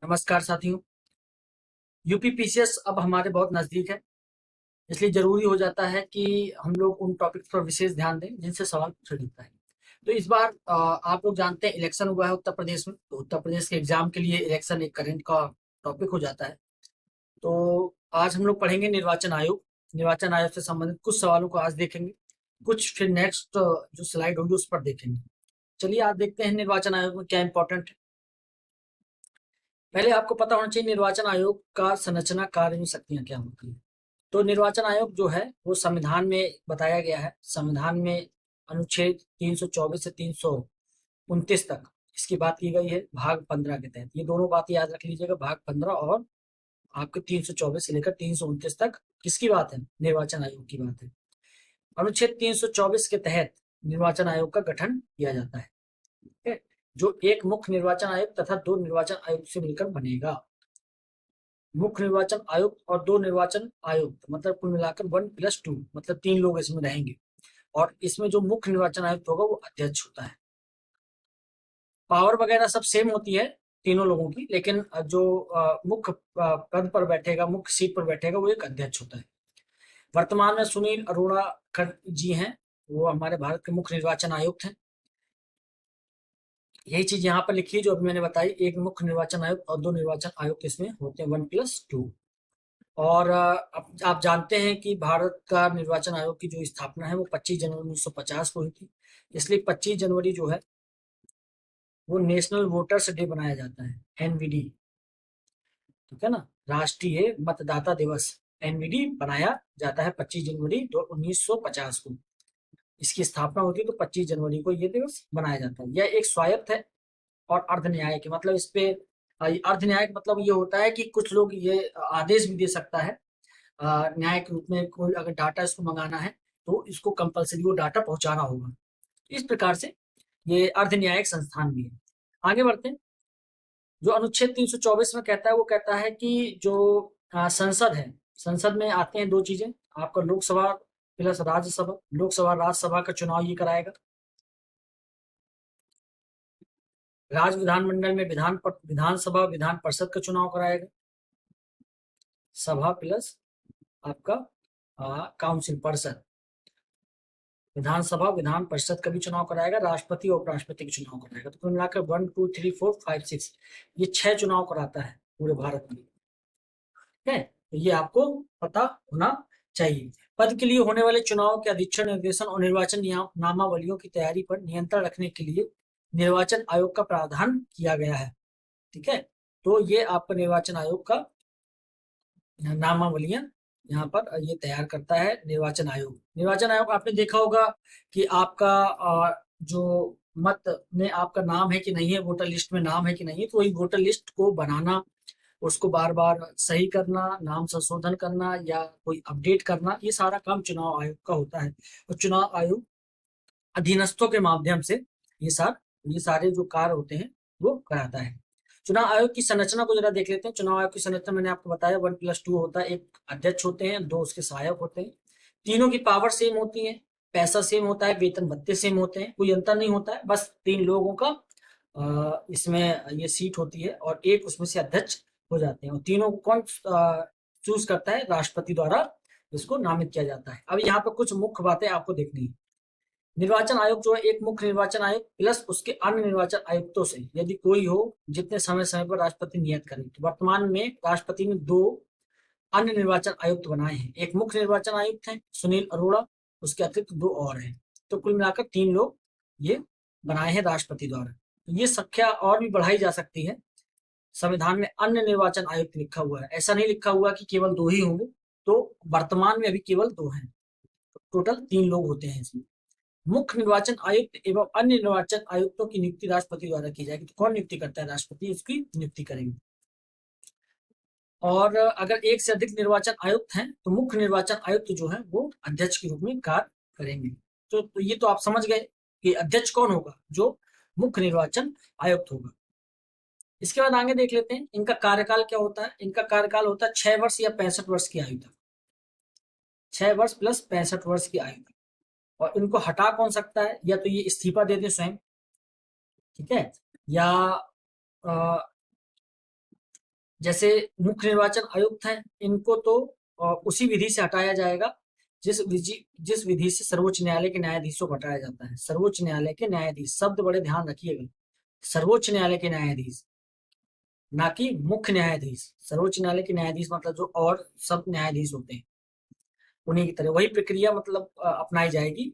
नमस्कार साथियों। UP PCS अब हमारे बहुत नज़दीक है, इसलिए ज़रूरी हो जाता है कि हम लोग उन टॉपिक्स पर विशेष ध्यान दें जिनसे सवाल पूछा जाता है। तो इस बार आप लोग जानते हैं इलेक्शन हुआ है उत्तर प्रदेश में, तो उत्तर प्रदेश के एग्जाम के लिए इलेक्शन एक करंट का टॉपिक हो जाता है। तो आज हम लोग पढ़ेंगे निर्वाचन आयोग। निर्वाचन आयोग से संबंधित कुछ सवालों को आज देखेंगे, कुछ फिर नेक्स्ट जो स्लाइड होगी उस पर देखेंगे। चलिए आज देखते हैं निर्वाचन आयोग में क्या इंपॉर्टेंट है। पहले आपको पता होना चाहिए निर्वाचन आयोग का संरचना, कार्य एवं शक्तियां क्या होती हैं। तो निर्वाचन आयोग जो है वो संविधान में बताया गया है। संविधान में अनुच्छेद 324 से 329 तक इसकी बात की गई है, भाग 15 के तहत। ये दोनों बात याद रख लीजिएगा, भाग 15 और आपके 324 से लेकर 329 तक किसकी बात है? निर्वाचन आयोग की बात है। अनुच्छेद 324 के तहत निर्वाचन आयोग का गठन किया जाता है, ठीक है? जो एक मुख्य निर्वाचन आयुक्त तथा दो निर्वाचन आयुक्त से मिलकर बनेगा। मुख्य निर्वाचन आयुक्त और दो निर्वाचन आयुक्त मतलब कुल मिलाकर 1+2, मतलब 3 लोग इसमें रहेंगे। और इसमें जो मुख्य निर्वाचन आयुक्त होगा वो अध्यक्ष होता है। पावर वगैरह सब सेम होती है तीनों लोगों की, लेकिन जो मुख्य पद पर बैठेगा, मुख्य सीट पर बैठेगा, वो एक अध्यक्ष होता है। वर्तमान में सुनील अरोड़ा जी हैं, वो हमारे भारत के मुख्य निर्वाचन आयुक्त हैं। यही चीज यहाँ पर लिखी है जो अभी मैंने बताई, एक मुख्य निर्वाचन आयुक्त और दो निर्वाचन आयुक्त इसमें होते हैं, 1+2। और आप जानते हैं कि भारत का निर्वाचन आयोग की जो स्थापना है वो 25 जनवरी 1950 को हुई थी। इसलिए 25 जनवरी जो है वो नेशनल वोटर्स डे बनाया जाता है, एनवीडी, ठीक है ना, राष्ट्रीय मतदाता दिवस। एनवीडी बनाया जाता है 25 जनवरी 1950 को। इसकी स्थापना होती है तो 25 जनवरी को ये दिवस बनाया जाता है। यह एक स्वायत्त है और अर्ध न्यायिक, मतलब इस पे अर्ध न्यायिक मतलब ये होता है कि कुछ लोग ये आदेश भी दे सकता है न्याय के रूप में। कोई अगर डाटा इसको मंगाना है तो इसको कंपलसरी वो डाटा पहुंचाना होगा। इस प्रकार से ये अर्ध न्यायिक संस्थान भी है। आगे बढ़ते हैं। जो अनुच्छेद 324 में कहता है वो कहता है कि जो संसद है, संसद में आते हैं दो चीजें, आपका लोकसभा प्लस राज्यसभा। लोकसभा राज्यसभा का चुनाव ये कराएगा। राज्य विधानमंडल में विधानसभा विधान परिषद का चुनाव कराएगा। सभा प्लस आपका काउंसिल परिषद, विधानसभा विधान परिषद का भी चुनाव कराएगा। राष्ट्रपति और उपराष्ट्रपति का चुनाव कराएगा। तो कुल मिलाकर 1 2 3 4 5 6 ये 6 चुनाव कराता है पूरे भारत में, ठीक है? तो ये आपको पता होना चाहिए। पद के लिए होने वाले चुनाव के अधीक्षण, निर्देशन और निर्वाचन नामावलियों की तैयारी पर नियंत्रण रखने के लिए निर्वाचन आयोग का प्रावधान किया गया है, ठीक है? तो ये आपका निर्वाचन आयोग का नामावलियां यहाँ पर ये तैयार करता है निर्वाचन आयोग। निर्वाचन आयोग आपने देखा होगा कि आपका जो मत में आपका नाम है कि नहीं है, वोटर लिस्ट में नाम है कि नहीं है, तो वही वोटर लिस्ट को बनाना, उसको बार बार सही करना, नाम संशोधन करना या कोई अपडेट करना, ये सारा काम चुनाव आयोग का होता है। और चुनाव आयोग अधीनस्थों के माध्यम से ये सारे जो कार्य होते हैं वो कराता है। चुनाव आयोग की संरचना को जरा देख लेते हैं। चुनाव आयोग की संरचना मैंने आपको बताया 1+2 होता है। एक अध्यक्ष होते हैं, दो उसके सहायक होते हैं। तीनों की पावर सेम होती है, पैसा सेम होता है, वेतन भत्ते सेम होते हैं, कोई अंतर नहीं होता है। बस 3 लोगों का इसमें ये सीट होती है और एक उसमें से अध्यक्ष हो जाते हैं। और तीनों को कौन चूज करता है? राष्ट्रपति द्वारा इसको नामित किया जाता है। अब यहाँ पर कुछ मुख्य बातें आपको देखनी है। निर्वाचन आयोग जो है एक मुख्य निर्वाचन आयुक्त प्लस उसके अन्य निर्वाचन आयुक्तों से यदि कोई हो, जितने समय समय पर राष्ट्रपति नियत करे। तो वर्तमान में राष्ट्रपति ने 2 अन्य निर्वाचन आयुक्त बनाए हैं। एक मुख्य निर्वाचन आयुक्त है सुनील अरोड़ा, उसके अतिरिक्त 2 और हैं। तो कुल मिलाकर 3 लोग ये बनाए हैं राष्ट्रपति द्वारा। तो ये संख्या और भी बढ़ाई जा सकती है। संविधान में अन्य निर्वाचन आयुक्त लिखा हुआ है, ऐसा नहीं लिखा हुआ कि केवल 2 ही होंगे। तो वर्तमान में अभी केवल 2 हैं, टोटल 3 लोग होते हैं इसमें। मुख्य निर्वाचन आयुक्त एवं अन्य निर्वाचन आयुक्तों की नियुक्ति राष्ट्रपति द्वारा की जाएगी। तो कौन नियुक्ति करता है? राष्ट्रपति उसकी नियुक्ति करेंगे। और अगर एक से अधिक निर्वाचन आयुक्त हैं तो मुख्य निर्वाचन आयुक्त जो है वो अध्यक्ष के रूप में कार्य करेंगे। तो ये तो आप समझ गए कि अध्यक्ष कौन होगा? जो मुख्य निर्वाचन आयुक्त होगा। इसके बाद आगे देख लेते हैं इनका कार्यकाल क्या होता है। इनका कार्यकाल होता है 6 वर्ष या 65 वर्ष की आयु तक। 6 वर्ष प्लस 65 वर्ष की आयु तक। और इनको हटा कौन सकता है? या तो ये इस्तीफा दे दे स्वयं, ठीक है, या जैसे मुख्य निर्वाचन आयुक्त हैं, इनको तो उसी विधि से हटाया जाएगा जिस विधि से सर्वोच्च न्यायालय के न्यायाधीशों को हटाया जाता है। सर्वोच्च न्यायालय के न्यायाधीश, शब्द बड़े ध्यान रखिएगा, सर्वोच्च न्यायालय के न्यायाधीश, ना कि मुख्य न्यायाधीश। सर्वोच्च न्यायालय के न्यायाधीश मतलब जो और सब न्यायाधीश होते हैं उन्हीं की तरह वही प्रक्रिया मतलब अपनाई जाएगी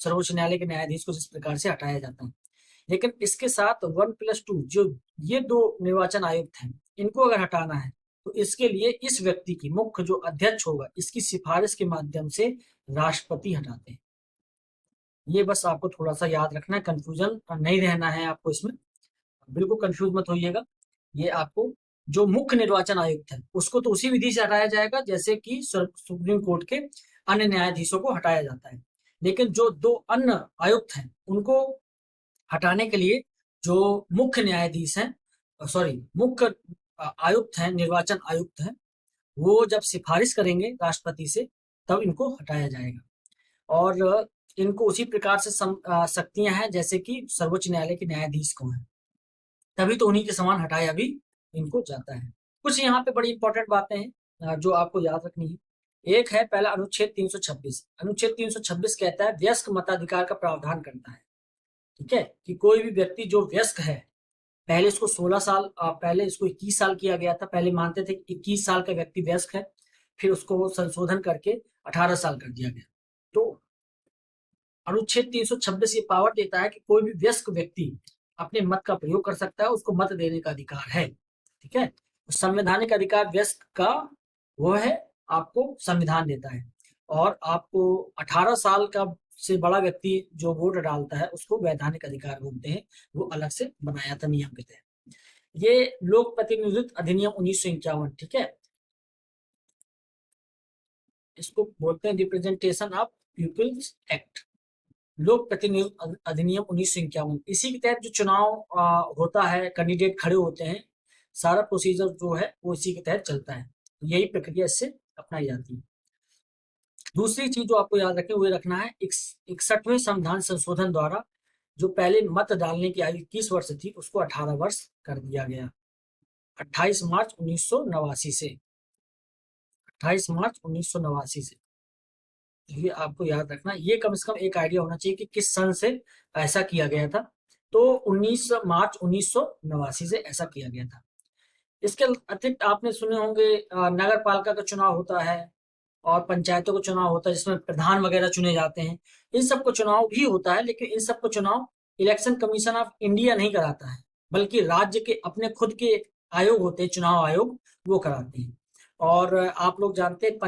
सर्वोच्च न्यायालय के न्यायाधीश को जिस प्रकार से हटाया जाता है। लेकिन इसके साथ 1+2 जो ये दो निर्वाचन आयुक्त हैं, इनको अगर हटाना है तो इसके लिए इस व्यक्ति की, मुख्य जो अध्यक्ष होगा, इसकी सिफारिश के माध्यम से राष्ट्रपति हटाते हैं। ये बस आपको थोड़ा सा याद रखना है, कंफ्यूजन नहीं रहना है आपको इसमें, बिल्कुल कंफ्यूज मत होइएगा। ये आपको जो मुख्य निर्वाचन आयुक्त है उसको तो उसी विधि से हटाया जाएगा जैसे कि सुप्रीम कोर्ट के अन्य न्यायाधीशों को हटाया जाता है। लेकिन जो दो अन्य आयुक्त हैं उनको हटाने के लिए जो मुख्य न्यायाधीश हैं, सॉरी मुख्य आयुक्त हैं, निर्वाचन आयुक्त हैं, वो जब सिफारिश करेंगे राष्ट्रपति से तब इनको हटाया जाएगा। और इनको उसी प्रकार से शक्तियां हैं जैसे कि सर्वोच्च न्यायालय के न्यायाधीश को हैं, तभी तो उन्हीं के समान हटाया भी इनको जाता है। कुछ यहाँ पे बड़ी इंपॉर्टेंट बातें हैं जो आपको याद रखनी है। एक है पहला अनुच्छेद 326। अनुच्छेद 326 कहता है वयस्क मताधिकार का प्रावधान करता है, ठीक है, कि कोई भी व्यक्ति जो वयस्क है, पहले इसको 16 साल, पहले इसको 21 साल किया गया था, पहले मानते थे कि 21 साल का व्यक्ति वयस्क है, फिर उसको संशोधन करके 18 साल कर दिया गया। तो अनुच्छेद 326 ये पावर देता है कि कोई भी वयस्क व्यक्ति अपने मत का प्रयोग कर सकता है, उसको मत देने का अधिकार है, ठीक है। संवैधानिक अधिकार वयस्क का वो है, आपको संविधान देता है, और आपको 18 साल का से बड़ा व्यक्ति जो वोट डालता है उसको वैधानिक अधिकार बोलते हैं, वो अलग से बनाया था नियम के तहत। ये लोक प्रतिनिधित्व अधिनियम 1951, ठीक है, इसको बोलते हैं रिप्रेजेंटेशन ऑफ पीपल्स एक्ट, लोक प्रतिनिधित्व अधिनियम 1951। इसी के तहत जो चुनाव होता है, कैंडिडेट खड़े होते हैं, सारा प्रोसीजर जो है वो इसी के तहत चलता है, यही प्रक्रिया इससे अपनाई जाती है। दूसरी चीज जो आपको याद रखें वो रखना है 61वें संविधान संशोधन द्वारा जो पहले मत डालने की आयु 21 वर्ष थी उसको 18 वर्ष कर दिया गया, 28 मार्च 1989 से, 28 मार्च 1989 से। ये आपको याद रखना, ये कम से कम एक आइडिया होना चाहिए कि किस सन से ऐसा किया गया था। तो 19 मार्च 1989 से ऐसा किया गया था। इसके अतिरिक्त आपने सुने होंगे नगर पालिका का चुनाव होता है और पंचायतों का चुनाव होता है जिसमें प्रधान वगैरह चुने जाते हैं। इन सबको चुनाव भी होता है, लेकिन इन सबको चुनाव इलेक्शन कमीशन ऑफ इंडिया नहीं कराता है, बल्कि राज्य के अपने खुद के आयोग होते हैं, चुनाव आयोग, वो कराते हैं। और आप लोग जानते हैं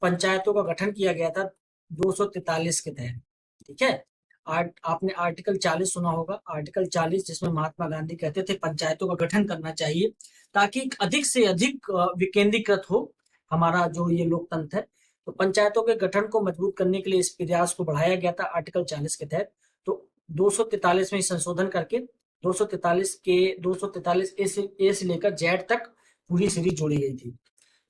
पंचायतों का गठन किया गया था 243 के तहत, ठीक है। आपने आर्टिकल 40 सुना होगा, आर्टिकल 40 जिसमें महात्मा गांधी कहते थे पंचायतों का गठन करना चाहिए ताकि अधिक से अधिक विकेंद्रीकृत हो हमारा जो ये लोकतंत्र है। तो पंचायतों के गठन को मजबूत करने के लिए इस प्रयास को बढ़ाया गया था आर्टिकल 40 के तहत। तो 243 में संशोधन करके 243 ए से लेकर जेड तक पूरी सीरीज जोड़ी गई थी।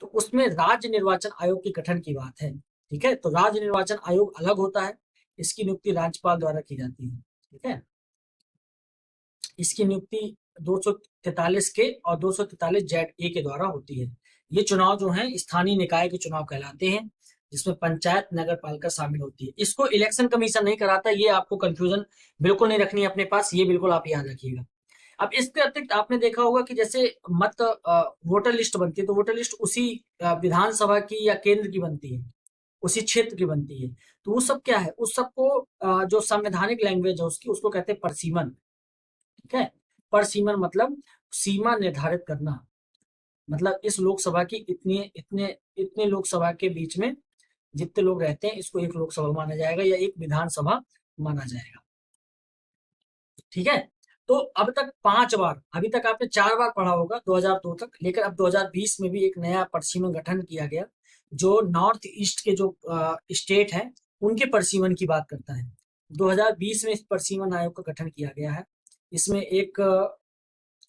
तो उसमें राज्य निर्वाचन आयोग के गठन की बात है, ठीक है। तो राज्य निर्वाचन आयोग अलग होता है, इसकी नियुक्ति राज्यपाल द्वारा की जाती है, ठीक है। इसकी नियुक्ति 243 के और 243 जेड ए के द्वारा होती है। ये चुनाव जो है स्थानीय निकाय के चुनाव कहलाते हैं जिसमें पंचायत नगर पालिका शामिल होती है। इसको इलेक्शन कमीशन नहीं कराता, ये आपको कंफ्यूजन बिल्कुल नहीं रखनी है अपने पास, ये बिल्कुल आप याद रखिएगा। अब इसके अतिरिक्त आपने देखा होगा कि जैसे मत वोटर लिस्ट बनती है तो वोटर लिस्ट उसी विधानसभा की या केंद्र की बनती है, उसी क्षेत्र की बनती है। तो वो सब क्या है, उस सबको जो संवैधानिक लैंग्वेज है उसकी, उसको कहते हैं परसीमन, ठीक है। परसीमन मतलब सीमा निर्धारित करना, मतलब इस लोकसभा की इतने इतने इतने लोकसभा के बीच में जितने लोग रहते हैं इसको एक लोकसभा माना जाएगा या एक विधानसभा माना जाएगा, ठीक है। तो अब तक 5 बार, अभी तक आपने 4 बार पढ़ा होगा 2002 तक, लेकिन अब 2020 में भी एक नया परसीमन गठन किया गया जो नॉर्थ ईस्ट के जो स्टेट है उनके परसीमन की बात करता है। 2020 में इस परसीमन आयोग का गठन किया गया है। इसमें एक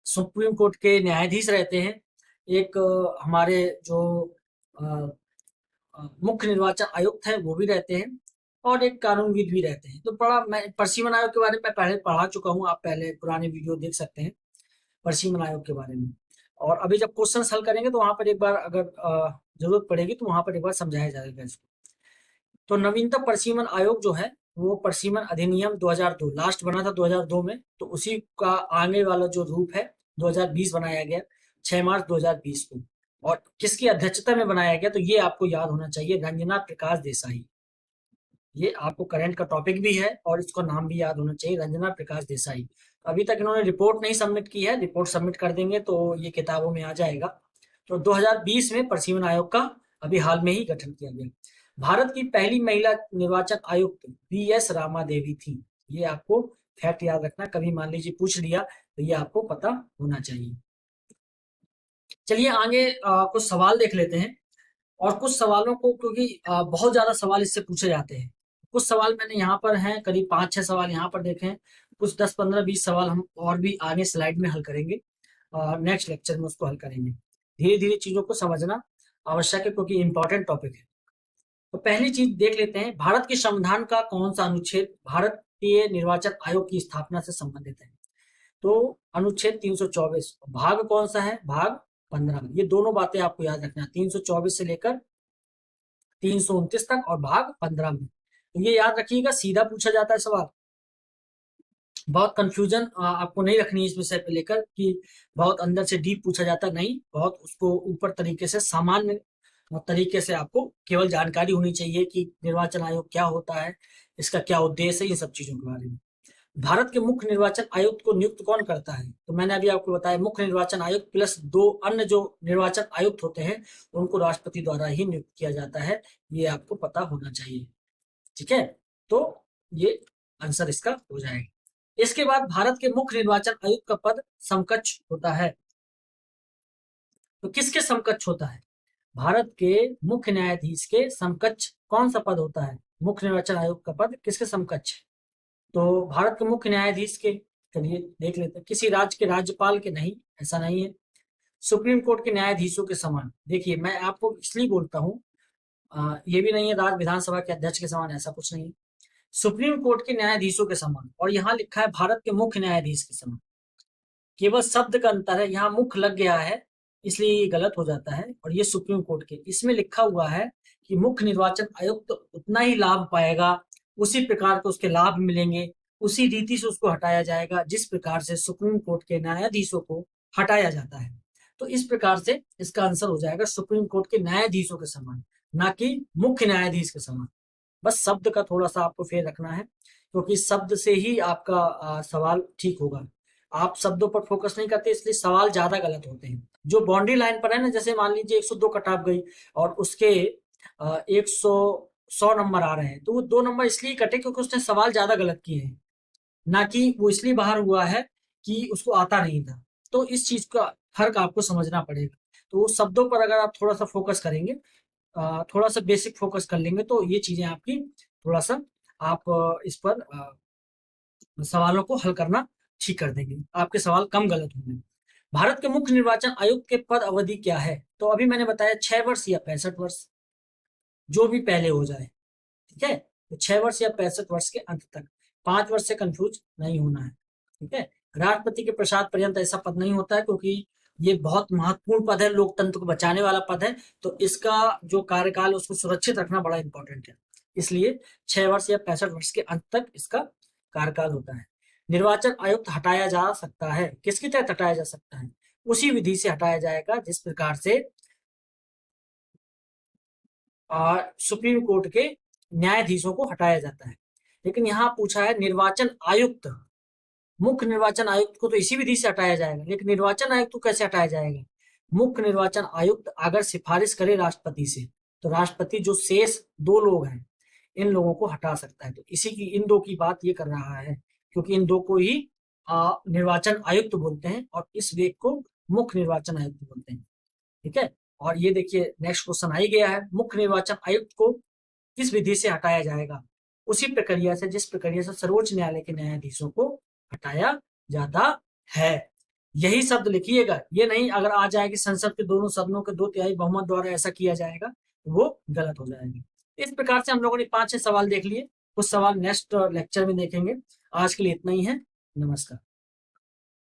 सुप्रीम कोर्ट के न्यायाधीश रहते हैं, एक हमारे जो मुख्य निर्वाचन आयुक्त है वो भी रहते हैं, और एक कानूनविद भी रहते हैं। तो मैं परसीमन आयोग के बारे में पहले पढ़ा चुका हूँ, आप पहले पुराने वीडियो देख सकते हैं। परसीमन आयोग के बारे में। और अभी जब क्वेश्चन हल करेंगे तो वहां पर एक बार अगर जरूरत पड़ेगी तो वहां पर एक बार समझाया जाएगा इसको। तो नवीनतम परसीमन आयोग जो है वो परसीमन अधिनियम 2002 लास्ट बना था 2002 में, तो उसी का आगे वाला जो रूप है 2020 बनाया गया 6 मार्च 2020 को। और किसकी अध्यक्षता में बनाया गया तो ये आपको याद होना चाहिए, रंजना प्रकाश देसाई। ये आपको करंट का टॉपिक भी है और इसका नाम भी याद होना चाहिए, रंजना प्रकाश देसाई। अभी तक इन्होंने रिपोर्ट नहीं सबमिट की है, रिपोर्ट सबमिट कर देंगे तो ये किताबों में आ जाएगा। तो 2020 में परसीमन आयोग का अभी हाल में ही गठन किया गया। भारत की पहली महिला निर्वाचन आयुक्त BS रामा देवी थी। ये आपको फैक्ट याद रखना, कभी मान लीजिए पूछ लिया तो ये आपको पता होना चाहिए। चलिए आगे कुछ सवाल देख लेते हैं। और कुछ सवालों को, क्योंकि बहुत ज्यादा सवाल इससे पूछे जाते हैं, कुछ सवाल मैंने यहाँ पर हैं, करीब 5-6 सवाल यहाँ पर देखे हैं, कुछ 10, 15, 20 सवाल हम और भी आगे स्लाइड में हल करेंगे, नेक्स्ट लेक्चर में उसको हल करेंगे। धीरे धीरे चीजों को समझना आवश्यक है क्योंकि इंपॉर्टेंट टॉपिक है। तो पहली चीज देख लेते हैं, भारत के संविधान का कौन सा अनुच्छेद भारतीय निर्वाचन आयोग की स्थापना से संबंधित है? तो अनुच्छेद 324। भाग कौन सा है? भाग 15। ये दोनों बातें आपको याद रखना है, 324 से लेकर 329 तक और भाग 15 में। तो ये याद रखिएगा, सीधा पूछा जाता है सवाल। बहुत कंफ्यूजन आपको नहीं रखनी है इस विषय पे लेकर कि बहुत अंदर से डीप पूछा जाता, नहीं, बहुत उसको ऊपर तरीके से सामान्य तरीके से आपको केवल जानकारी होनी चाहिए कि निर्वाचन आयोग क्या होता है, इसका क्या उद्देश्य है, इन सब चीजों के बारे में। भारत के मुख्य निर्वाचन आयुक्त को नियुक्त कौन करता है? तो मैंने अभी आपको बताया, मुख्य निर्वाचन आयुक्त प्लस 2 अन्य जो निर्वाचन आयुक्त होते हैं उनको राष्ट्रपति द्वारा ही नियुक्त किया जाता है, ये आपको पता होना चाहिए। ठीक है, तो ये आंसर इसका हो जाएगा। इसके बाद भारत के मुख्य निर्वाचन आयुक्त का पद समकक्ष होता है। तो किसके समकक्ष होता है? भारत के मुख्य न्यायाधीश के समकक्ष कौन सा पद होता है? मुख्य निर्वाचन आयोग का पद किसके समकक्ष? तो भारत के मुख्य न्यायाधीश के। चलिए देख लेते हैं, किसी राज्य के राज्यपाल के नहीं, ऐसा नहीं है। सुप्रीम कोर्ट के न्यायाधीशों के समान। देखिए मैं आपको इसलिए बोलता हूँ, ये भी नहीं है राज्य विधानसभा के अध्यक्ष के समान, ऐसा कुछ नहीं है। सुप्रीम कोर्ट के न्यायाधीशों के समान, और यहाँ लिखा है भारत के मुख्य न्यायाधीश के समान। केवल शब्द का अंतर है, यहाँ मुख्य लग गया है इसलिए ये गलत हो जाता है, और ये सुप्रीम कोर्ट के, इसमें लिखा हुआ है कि मुख्य निर्वाचन आयुक्त उतना ही लाभ पाएगा, उसी प्रकार के उसके लाभ मिलेंगे, उसी रीति से उसको हटाया जाएगा जिस प्रकार से सुप्रीम कोर्ट के न्यायाधीशों को हटाया जाता है। तो इस प्रकार से इसका आंसर हो जाएगा सुप्रीम कोर्ट के न्यायाधीशों के समान, ना कि मुख्य न्यायाधीश के समान। बस शब्द का थोड़ा सा आपको फेर रखना है, क्योंकि शब्द से ही आपका सवाल ठीक होगा। आप शब्दों पर फोकस नहीं करते इसलिए सवाल ज्यादा गलत होते हैं। जो बाउंड्री लाइन पर है ना, जैसे मान लीजिए 102 कटाप गई और उसके 100 नंबर आ रहे हैं, तो वो 2 नंबर इसलिए कटे क्योंकि उसने सवाल ज्यादा गलत किए हैं, ना कि वो इसलिए बाहर हुआ है कि उसको आता नहीं था। तो इस चीज का फर्क आपको समझना पड़ेगा। तो वो शब्दों पर अगर आप थोड़ा सा फोकस करेंगे, थोड़ा सा बेसिक फोकस कर लेंगे, तो ये चीजें आपकी थोड़ा सा आप इस पर सवालों को हल करना ठीक कर देंगे, आपके सवाल कम गलत होंगे। भारत के मुख्य निर्वाचन आयुक्त के पद अवधि क्या है? तो अभी मैंने बताया 6 वर्ष या 65 वर्ष, जो भी पहले हो जाए। ठीक है, तो 6 वर्ष या 65 वर्ष के अंत तक, 5 वर्ष से कंफ्यूज नहीं होना है। ठीक है, राष्ट्रपति के प्रसाद पर्यंत ऐसा पद नहीं होता है, क्योंकि ये बहुत महत्वपूर्ण पद है, लोकतंत्र को बचाने वाला पद है, तो इसका जो कार्यकाल उसको सुरक्षित रखना बड़ा इंपॉर्टेंट है। इसलिए 6 वर्ष या 65 वर्ष के अंत तक इसका कार्यकाल होता है। निर्वाचन आयुक्त हटाया जा सकता है, किसके तहत हटाया जा सकता है? उसी विधि से हटाया जाएगा जिस प्रकार से सुप्रीम कोर्ट के न्यायाधीशों को हटाया जाता है। लेकिन यहाँ पूछा है निर्वाचन आयुक्त, मुख्य निर्वाचन आयुक्त को तो इसी विधि से हटाया जाएगा, लेकिन निर्वाचन आयुक्त को कैसे हटाया जाएगा? मुख्य निर्वाचन आयुक्त अगर सिफारिश करे राष्ट्रपति से, तो राष्ट्रपति जो शेष 2 लोग हैं इन लोगों को हटा सकता है। तो इसी की, इन 2 की बात ये कर रहा है, क्योंकि इन 2 को ही निर्वाचन आयुक्त बोलते हैं और इस व्यक्ति को मुख्य निर्वाचन आयुक्त बोलते हैं। ठीक है, और ये देखिए नेक्स्ट क्वेश्चन आ ही गया है, मुख्य निर्वाचन आयुक्त को किस विधि से हटाया जाएगा? उसी प्रक्रिया से जिस प्रक्रिया से सर्वोच्च न्यायालय के न्यायाधीशों को हटाया जाता है। यही शब्द लिखिएगा, ये नहीं अगर आ जाए कि संसद के दोनों सदनों के 2/3 बहुमत द्वारा ऐसा किया जाएगा, तो वो गलत हो जाएगा। इस प्रकार से हम लोगों ने 5-6 सवाल देख लिए, कुछ सवाल नेक्स्ट लेक्चर में देखेंगे। आज के लिए इतना ही है, नमस्कार।